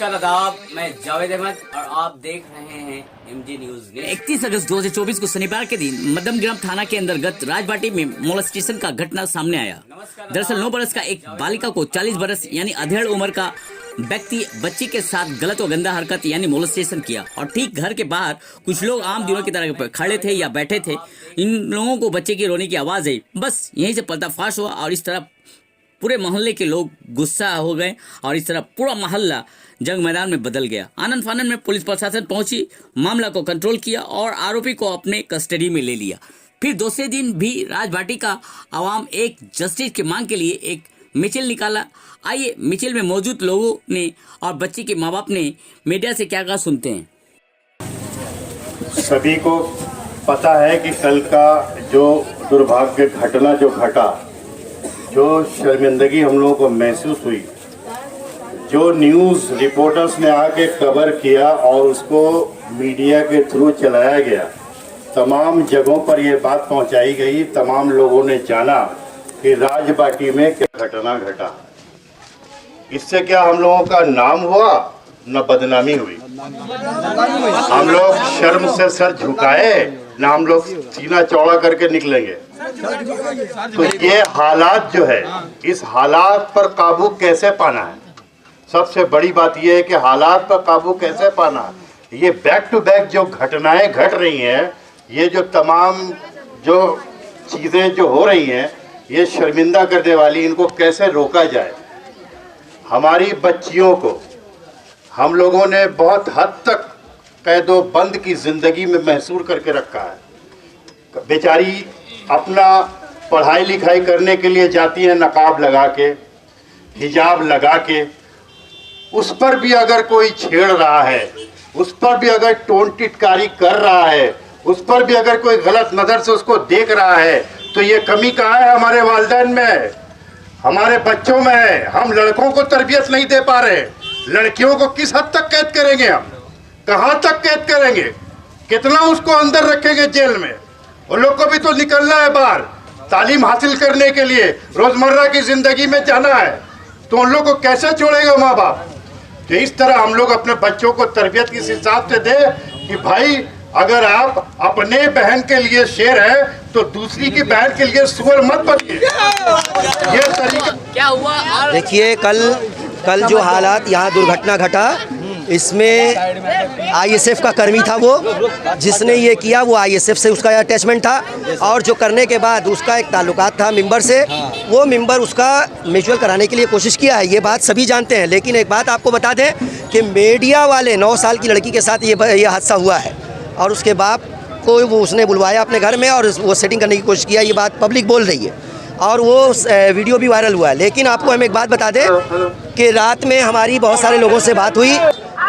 नमस्कार आदाब, मैं जावेद अहमद और आप देख रहे हैं एमजी न्यूज। 31 अगस्त 2024 को शनिवार के दिन मध्यमग्राम थाना के अंतर्गत राजबाटी में मोलेस्टेशन का घटना सामने आया। दरअसल 9 बरस का एक बालिका को 40 बरस यानी अधेड़ उम्र का व्यक्ति बच्ची के साथ गलत और गंदा हरकत यानी मोलेस्टेशन किया और ठीक घर के बाहर कुछ लोग आम दिनों की तरह खड़े थे या बैठे थे। इन लोगों को बच्चे की रोने की आवाज आई, बस यहीं से पर्दाफाश हुआ और इस तरह पूरे मोहल्ले के लोग गुस्सा हो गए और इस तरह पूरा मोहल्ला जंग मैदान में बदल गया। आनन फानन में पुलिस प्रशासन पहुंची, मामला को कंट्रोल किया और आरोपी को अपने कस्टडी में ले लिया। फिर दूसरे दिन भी राजबाटी का आवाम एक जस्टिस की मांग के लिए एक मिছিল निकाला। आइए मिছিল में मौजूद लोगों ने और बच्ची के माँ बाप ने मीडिया से क्या कहा, सुनते हैं। सभी को पता है कि कल का जो दुर्भाग्य घटना जो घटा, जो शर्मिंदगी हम लोगों को महसूस हुई, जो न्यूज़ रिपोर्टर्स ने आके कवर किया और उसको मीडिया के थ्रू चलाया गया, तमाम जगहों पर ये बात पहुंचाई गई, तमाम लोगों ने जाना कि राजबाटी में क्या घटना घटा। इससे क्या हम लोगों का नाम हुआ न बदनामी हुई। हम लोग शर्म से सर झुकाए न हम लोग सीना चौड़ा करके निकलेंगे। तो ये हालात जो है, इस हालात पर काबू कैसे पाना है, सबसे बड़ी बात यह है कि हालात पर काबू कैसे पाना है। ये बैक टू बैक जो घटनाएं घट रही हैं, ये जो तमाम जो चीज़ें जो हो रही हैं, ये शर्मिंदा करने वाली, इनको कैसे रोका जाए। हमारी बच्चियों को हम लोगों ने बहुत हद तक कैदो बंद की ज़िंदगी में महसूर करके रखा है। बेचारी अपना पढ़ाई लिखाई करने के लिए जाती है नकाब लगा के, हिजाब लगा के, उस पर भी अगर कोई छेड़ रहा है, उस पर भी अगर टोन टिटकारी कर रहा है, उस पर भी अगर कोई गलत नज़र से उसको देख रहा है, तो ये कमी कहाँ है? हमारे वालिदैन में, हमारे बच्चों में है। हम लड़कों को तरबियत नहीं दे पा रहे, लड़कियों को किस हद तक कैद करेंगे हम? कहाँ तक कैद करेंगे? कितना उसको अंदर रखेंगे जेल में? उन लोग को भी तो निकलना है बाहर, तालीम हासिल करने के लिए, रोजमर्रा की जिंदगी में जाना है। तो उन लोग को कैसे छोड़ेगा माँ बाप? तो इस तरह हम लोग अपने बच्चों को तरबियत किस हिसाब से दे कि भाई अगर आप अपने बहन के लिए शेर है तो दूसरी की बहन के लिए सुअर मत बनिए। ये तरीका क्या हुआ? देखिए, कल जो हालात यहाँ दुर्घटना घटा, इसमें आईएसएफ का कर्मी था वो, जिसने ये किया वो आईएसएफ से उसका अटैचमेंट था और जो करने के बाद उसका एक ताल्लुकात था मेंबर से, वो मेंबर उसका म्यूचुअल कराने के लिए कोशिश किया है, ये बात सभी जानते हैं। लेकिन एक बात आपको बता दें कि मीडिया वाले 9 साल की लड़की के साथ ये हादसा हुआ है और उसके बाप को वो उसने बुलवाया अपने घर में और वो सेटिंग करने की कोशिश किया, ये बात पब्लिक बोल रही है और वो वीडियो भी वायरल हुआ है। लेकिन आपको हम एक बात बता दें कि रात में हमारी बहुत सारे लोगों से बात हुई।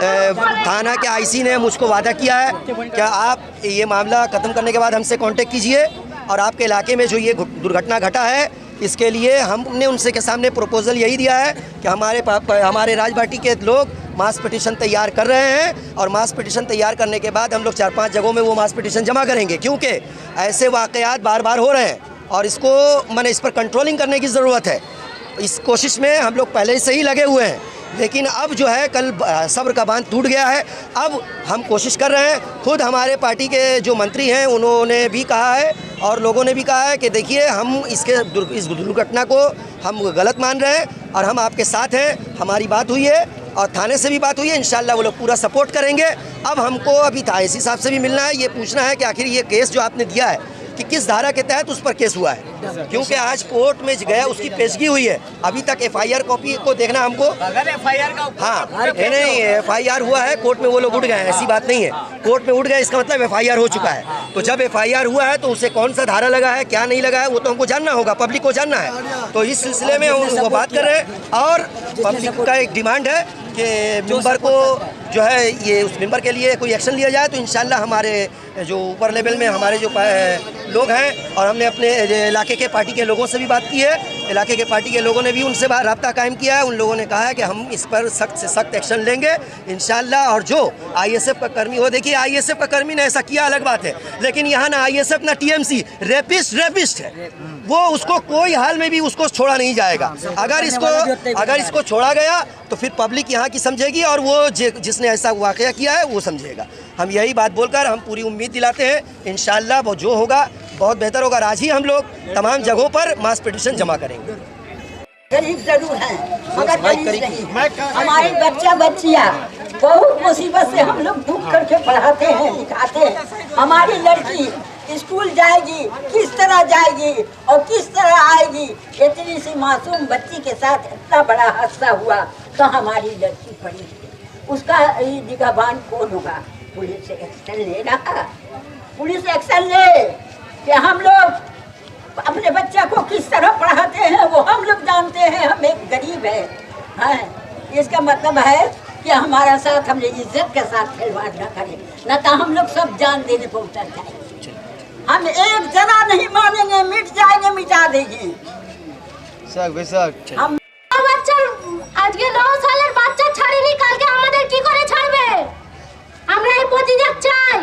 थाना के आईसी ने मुझको वादा किया है कि आप ये मामला ख़त्म करने के बाद हमसे कांटेक्ट कीजिए और आपके इलाके में जो ये दुर्घटना घटा है, इसके लिए हमने उनसे के सामने प्रपोजल यही दिया है कि हमारे राजबाटी के लोग मास पिटीशन तैयार कर रहे हैं और मास पिटीशन तैयार करने के बाद हम लोग 4-5 जगहों में वो मास पिटीशन जमा करेंगे, क्योंकि ऐसे वाक़यात बार बार हो रहे हैं और इसको मैंने इस पर कंट्रोलिंग करने की ज़रूरत है। इस कोशिश में हम लोग पहले से ही लगे हुए हैं, लेकिन अब जो है कल सब्र का बांध टूट गया है। अब हम कोशिश कर रहे हैं, खुद हमारे पार्टी के जो मंत्री हैं उन्होंने भी कहा है और लोगों ने भी कहा है कि देखिए हम इस दुर्घटना को हम गलत मान रहे हैं और हम आपके साथ हैं। हमारी बात हुई है और थाने से भी बात हुई है, इंशाल्लाह वो लोग पूरा सपोर्ट करेंगे। अब हमको अभी आईसी साहब से भी मिलना है, ये पूछना है कि आखिर ये केस जो आपने दिया है कि किस धारा के तहत उस पर केस हुआ है, क्योंकि आज कोर्ट में गया, उसकी पेशगी हुई है, अभी तक एफआईआर कॉपी को देखना हमको। अगर एफआईआर का हाँ नहीं, एफआईआर हुआ है, कोर्ट में वो लोग उठ गए हैं, ऐसी बात नहीं है। कोर्ट में उठ गए इसका मतलब एफआईआर हो चुका है। तो जब एफआईआर हुआ है तो उसे कौन सा धारा लगा है, क्या नहीं लगा है, वो तो हमको जानना होगा, पब्लिक को जानना है। तो इस सिलसिले में हम वो बात कर रहे हैं और पब्लिक का एक डिमांड है कि मेंबर को जो है ये उस मेंबर के लिए कोई एक्शन लिया जाए। तो इंशाल्लाह हमारे जो ऊपर लेवल में हमारे जो लोग हैं और हमने अपने इलाके के पार्टी के लोगों से भी बात की है, इलाके के पार्टी के लोगों ने भी उनसे रब्ता कायम किया है। उन लोगों ने कहा है कि हम इस पर सख्त से सख्त एक्शन लेंगे इंशाल्लाह। और जो आईएसएफ का कर्मी हो, देखिए आईएसएफ का कर्मी ने ऐसा किया अलग बात है, लेकिन यहाँ ना आईएसएफ ना टीएमसी, रेपिस्ट है, वो उसको कोई हाल में भी उसको छोड़ा नहीं जाएगा। अगर इसको छोड़ा गया तो फिर पब्लिक यहाँ की समझेगी और वो जिसने ऐसा वाकया किया है वो समझेगा। हम यही बात बोलकर हम पूरी उम्मीद दिलाते हैं, इंशाल्लाह वो जो होगा बहुत बेहतर होगा। आज ही हम लोग तमाम जगहों पर मास पिटीशन जमा करेंगे। गरीब जरूर हैं मगर गरीब नहीं। हमारे बच्चा बच्चियाँ बहुत मुसीबत से हम लोग भूख करके पढ़ाते हैं लिखाते हैं। हमारी लड़की स्कूल जाएगी, किस तरह जाएगी और किस तरह आएगी। इतनी सी मासूम बच्ची के साथ इतना बड़ा हादसा हुआ तो हमारी लड़की पड़ी, उसका निगहबान कौन होगा? पुलिस एक्शन ले रहा, पुलिस एक्शन ले कि हम लोग अपने बच्चा को किस तरह पढ़ाते हैं वो हम लोग जानते हैं। हम एक गरीब है, इसका मतलब है कि हमारा साथ हमने इज्जत के साथ खिलवाड़ न करें, न तो हम लोग सब जान देने पर उतर जाएंगे। हम एक जना नहीं मानेंगे, मिट जाएंगे, मिटा देगी। हम বাচ্চা আজকে 9 সালের বাচ্চা ছাড়েনি, কালকে আমাদের কি করে ছাড়বে? আমরা এই প্রতিবাদ চাই,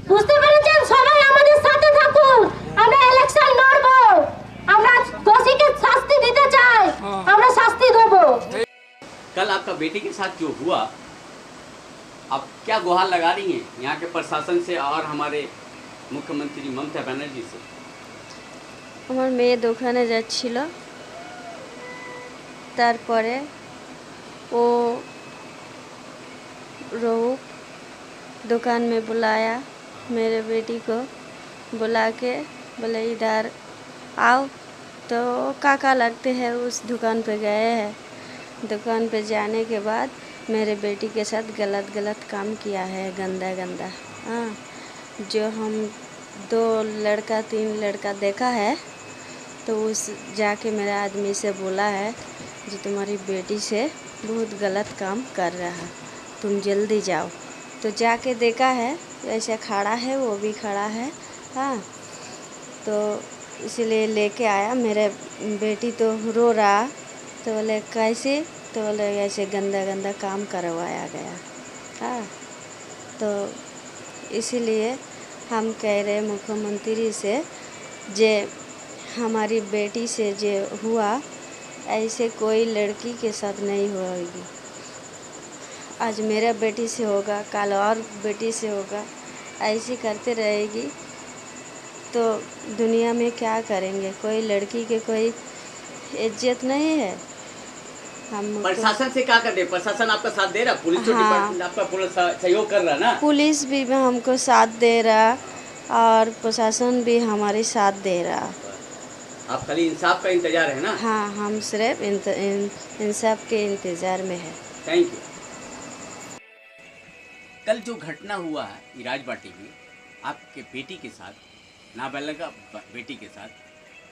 বুঝতে পেরেছেন? সবাই আমাদের সাথে থাকুন, আমরা ইলেকশন লড়ব, আমরা দোষীকে শাস্তি দিতে চাই, আমরা শাস্তি দেব। कल आपका बेटी के साथ जो हुआ, आप क्या गुहार लगा रही हैं यहाँ के प्रशासन से और हमारे मुख्यमंत्री ममता बनर्जी से? আমার মেয়ে দোকানে যাচ্ছিল, তারপরে वो रोहू दुकान में बुलाया मेरे बेटी को, बुला के बोले इधर आओ। तो काका लगते हैं उस दुकान पे गए हैं। दुकान पे जाने के बाद मेरे बेटी के साथ गलत काम किया है, गंदा। हाँ, जो हम 2 लड़का 3 लड़का देखा है तो उस जाके मेरे आदमी से बोला है जो तुम्हारी बेटी से बहुत गलत काम कर रहा है, तुम जल्दी जाओ। तो जाके देखा है ऐसा खड़ा है, वो भी खड़ा है। हाँ, तो इसलिए लेके आया। मेरे बेटी तो रो रहा, तो बोले कैसे? तो बोले ऐसे गंदा काम करवाया गया। हाँ, तो इसीलिए हम कह रहे मुख्यमंत्री से जे हमारी बेटी से जो हुआ ऐसे कोई लड़की के साथ नहीं होगी। आज मेरा बेटी से होगा, कल और बेटी से होगा, ऐसी करते रहेगी तो दुनिया में क्या करेंगे? कोई लड़की के कोई इज्जत नहीं है। हम प्रशासन से क्या कर रहे? प्रशासन आपका साथ दे रहा? पुलिस तो डिपार्टमेंट आपका पूरा सहयोग कर रहा ना? पुलिस भी हमको साथ दे रहा और प्रशासन भी हमारे साथ दे रहा। आप खाली इंसाफ का इंतजार है ना? हाँ, हम सिर्फ इंसाफ के इंतज़ार में है। Thank you. कल जो घटना हुआ है राजबाटी में आपके बेटी के साथ, नाबालिग बेटी के साथ,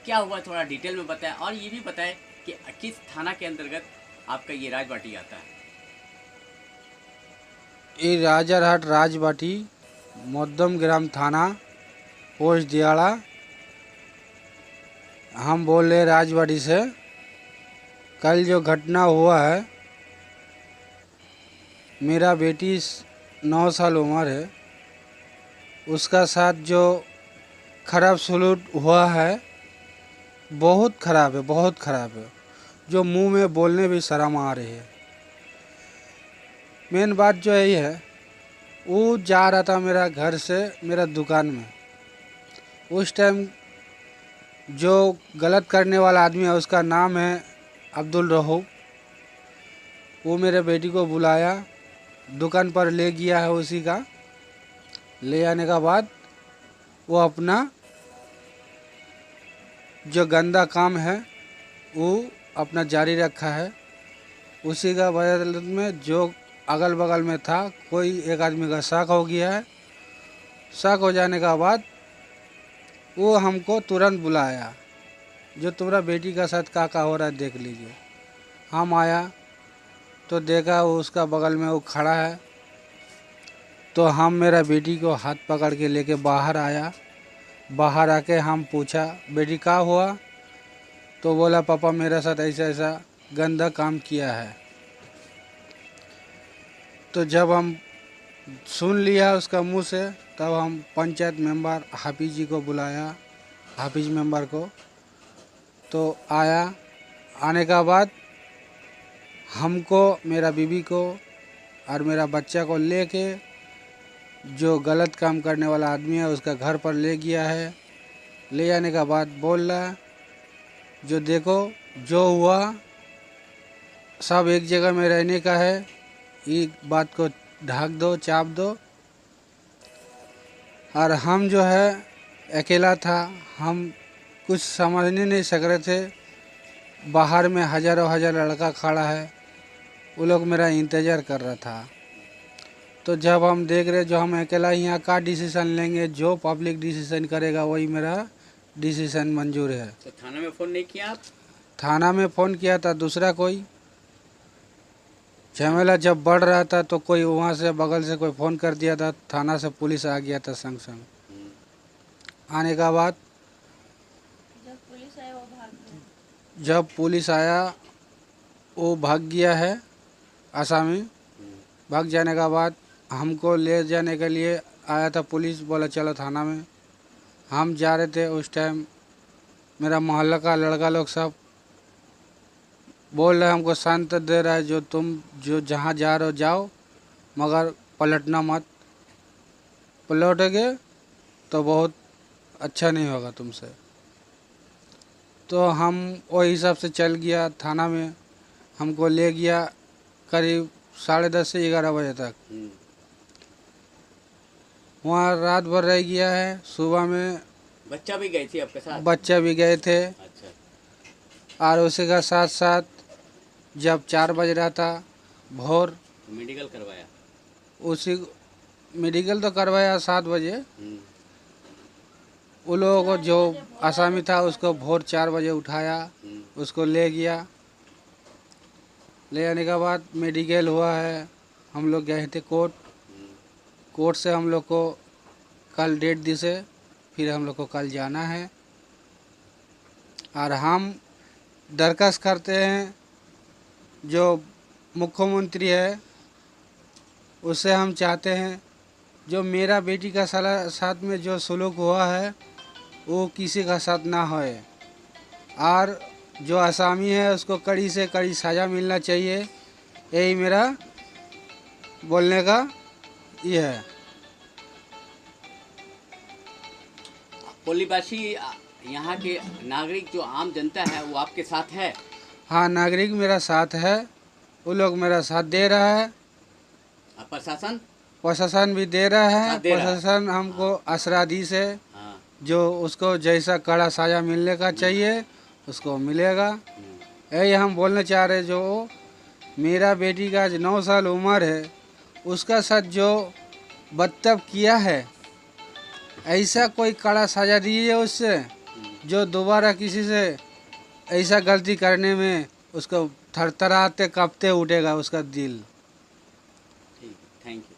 क्या हुआ थोड़ा डिटेल में बताएं और ये भी बताएं कि किस थाना के अंतर्गत आपका ये राजबाटी आता है? ये राजारहाट राजबाटी मध्यम ग्राम थाना पोस्ट दियाड़ा। हम बोल रहे राजबाटी से। कल जो घटना हुआ है, मेरा बेटी 9 साल उम्र है, उसका साथ जो खराब सलूक हुआ है बहुत ख़राब है, जो मुंह में बोलने भी शर्म आ रही है। मेन बात जो यही है, वो जा रहा था मेरा घर से मेरा दुकान में। उस टाइम जो गलत करने वाला आदमी है उसका नाम है अब्दुल रहू। वो मेरे बेटी को बुलाया, दुकान पर ले गया है। उसी का ले आने का बाद वो अपना जो गंदा काम है वो अपना जारी रखा है। उसी का बदले में जो अगल बगल में था कोई एक आदमी का शक हो गया है। शक हो जाने का बाद वो हमको तुरंत बुलाया, जो तुम्हारा बेटी का साथ का हो रहा है देख लीजिए। हम आया तो देखा वो उसका बगल में वो खड़ा है। तो हम मेरा बेटी को हाथ पकड़ के लेके बाहर आया। बाहर आके हम पूछा बेटी क्या हुआ? तो बोला पापा मेरे साथ ऐसा गंदा काम किया है। तो जब हम सुन लिया उसका मुंह से, तब हम पंचायत मेंबर हाफिज जी को बुलाया, हाफिज मेंबर को। तो आया, आने का बाद हमको, मेरा बीवी को और मेरा बच्चा को लेके जो गलत काम करने वाला आदमी है उसका घर पर ले गया है। ले जाने का बाद बोल रहा जो देखो जो हुआ सब एक जगह में रहने का है, ये बात को ढक दो, चाप दो। और हम जो है अकेला था, हम कुछ समझने नहीं सक रहे थे। बाहर में हज़ारों हज़ार लड़का खड़ा है, वो लोग मेरा इंतज़ार कर रहा था। तो जब हम देख रहे जो हम अकेला यहाँ का डिसीज़न लेंगे, जो पब्लिक डिसीज़न करेगा वही मेरा डिसीज़न मंजूर है। तो थाना में फ़ोन नहीं किया आप? थाना में फ़ोन किया था, दूसरा कोई झमेला जब बढ़ रहा था तो कोई वहाँ से बगल से कोई फ़ोन कर दिया था, थाना से पुलिस आ गया था संग संग। आने का बाद जब पुलिस आया वो भाग गया है आसामी। भाग जाने का बाद हमको ले जाने के लिए आया था पुलिस, बोला चलो थाना में। हम जा रहे थे, उस टाइम मेरा मोहल्ला का लड़का लोग सब बोल रहे हमको शांत दे रहा है, जो तुम जो जहाँ जा रहे हो जाओ मगर पलटना मत, पलटोगे तो बहुत अच्छा नहीं होगा तुमसे। तो हम वही हिसाब से चल गया थाना में। हमको ले गया करीब 10:30 से 11 बजे तक। वहाँ रात भर रह गया है। सुबह में बच्चा भी गए थे आपके साथ? बच्चा भी गए थे। अच्छा। और उसी का साथ साथ जब 4 बज रहा था भोर, मेडिकल करवाया? उसी मेडिकल तो करवाया 7 बजे। उन लोगों को जो आसामी था उसको भोर 4 बजे उठाया, उसको ले गया। ले आने के बाद मेडिकल हुआ है, हम लोग गए थे कोर्ट। कोर्ट से हम लोग को कल डेट दी से, फिर हम लोग को कल जाना है। और हम दरखास्त करते हैं जो मुख्यमंत्री है उससे हम चाहते हैं जो मेरा बेटी का साथ में जो सलूक हुआ है वो किसी का साथ ना होए, और जो आसामी है उसको कड़ी से कड़ी सज़ा मिलना चाहिए। यही मेरा बोलने का ये है। कोलीबाशी यहाँ के नागरिक जो आम जनता है वो आपके साथ है? हाँ, नागरिक मेरा साथ है, वो लोग मेरा साथ दे रहा है। प्रशासन? प्रशासन भी दे रहा है। साथ दे रहा है। प्रशासन हमको आसरा दी से हाँ। जो उसको जैसा कड़ा सज़ा मिलने का चाहिए उसको मिलेगा। यही हम बोलना चाह रहे, जो मेरा बेटी का 9 साल उम्र है उसका साथ जो बदतमीज़ किया है, ऐसा कोई कड़ा सज़ा दीजिए उससे, जो दोबारा किसी से ऐसा गलती करने में उसको थरथराते कांपते उठेगा उसका दिल। ठीक, थैंक यू।